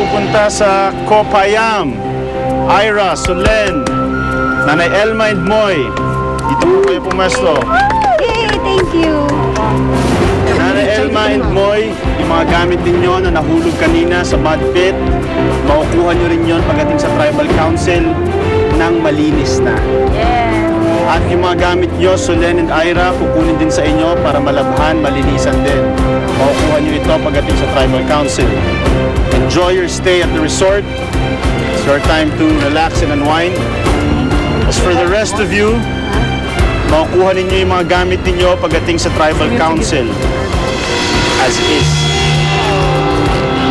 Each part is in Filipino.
pupunta sa Copayam. Ira, Solen, Nanay Elma and Moy. Dito po kayo pumesto. Yay! Thank you! Nanay Elma and Moy, yung mga gamit ninyo na nahulog kanina sa mud pit, makukuha nyo rin yun pagdating sa Tribal Council ng malinis na. Yes! At yung mga gamit nyo, Solen and Ira, kukunin din sa inyo para malabhan, malinisan din. Makukuha nyo ito pagdating sa Tribal Council. Enjoy your stay at the resort. It's your time to relax and unwind. As for the rest of you, makukuha ninyo yung mga gamit ninyo pagdating sa Tribal Council. As is.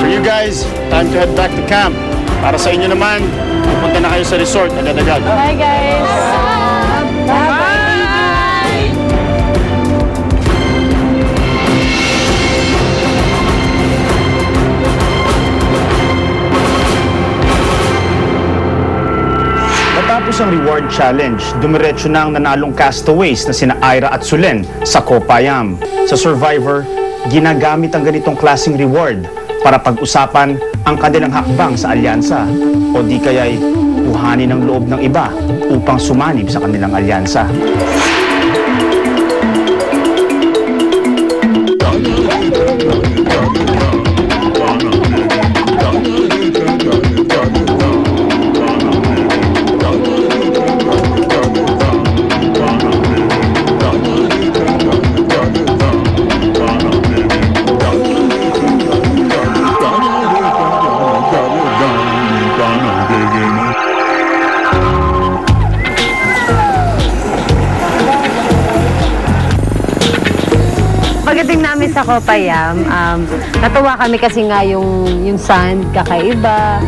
For you guys, time to head back to camp. Para sa inyo naman, pupunta na kayo sa resort agad-agad. Bye guys! Bye! Matapos ang reward challenge, dumiretso na ang nanalong castaways na sina Ira at Solen sa Copayam. Sa Survivor, ginagamit ang ganitong klaseng reward para pag-usapan ang kanilang hakbang sa alyansa o di kaya'y kuhanin ang loob ng iba upang sumanib sa kanilang alyansa. Pagdating namin sa Copayam, natuwa kami kasi nga yung sand kakaiba.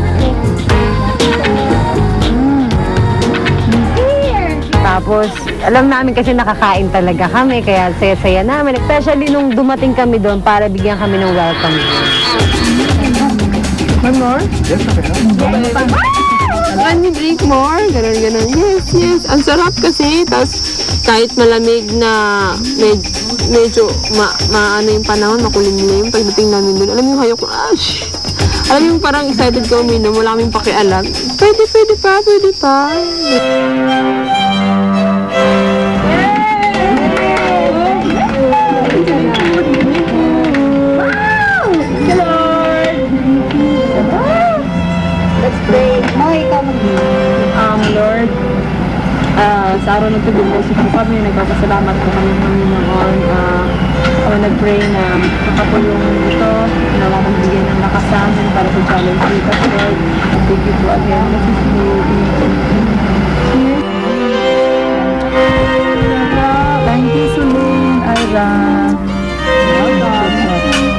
Tapos, alam namin kasi nakakain talaga kami, kaya saya-saya namin. Especially nung dumating kami doon para bigyan kami ng welcome. One more? Yes, okay. Can you drink more? Ganon. Yes, yes. Ang sarap kasi. Tapos, kahit malamig na medyo maano yung panahon, makulimlim. Pagdating namin doon, alam mo yung hayok, alam mo yung parang excited ka uminom, wala kaming pakialam. Pwede pa. Let's pray. Lord, sa araw ng pag-uusap po kami, nagpapasalamat po kami ng Panginoon. Kami nag-pray na makapulong ito, na makagbigay ng lakas sa amin para sa challenge dito, Lord. Thank you po again. Thank you, Solen, Ira.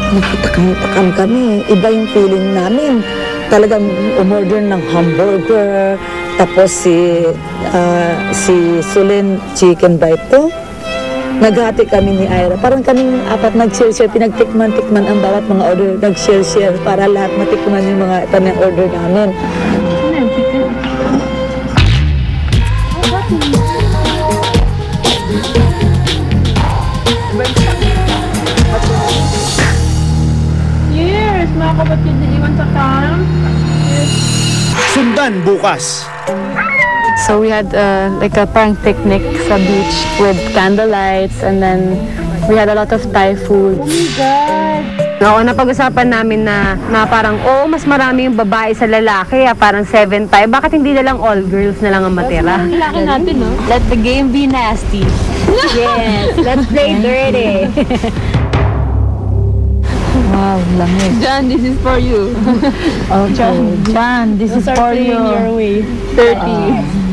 Nagpatakam kami. Iba yung feeling namin. Talagang umorder ng hamburger. Tapos si Solen chicken bite to. Naghati kami ni Ira. Parang kaming apat nag-share-share. Pinagtikman-tikman ang bawat mga order. Nag-share-share para lahat matikman yung mga tanang order namin. Yes, mga kapatid na iwan sa camp. Sundan bukas! So we had like a prank picnic sa beach with candlelights, and then we had a lot of Thai food. Oh my God! Oo, napag-usapan namin na parang, mas marami yung babae sa lalaki, parang 7-5. Bakit hindi na lang all girls na lang ang matira? Ilaki natin, no? Let the game be nasty. Yes, let's play dirty. Wow, lamig. John, this is for you. Okay. John, this is for you. In your way. 30.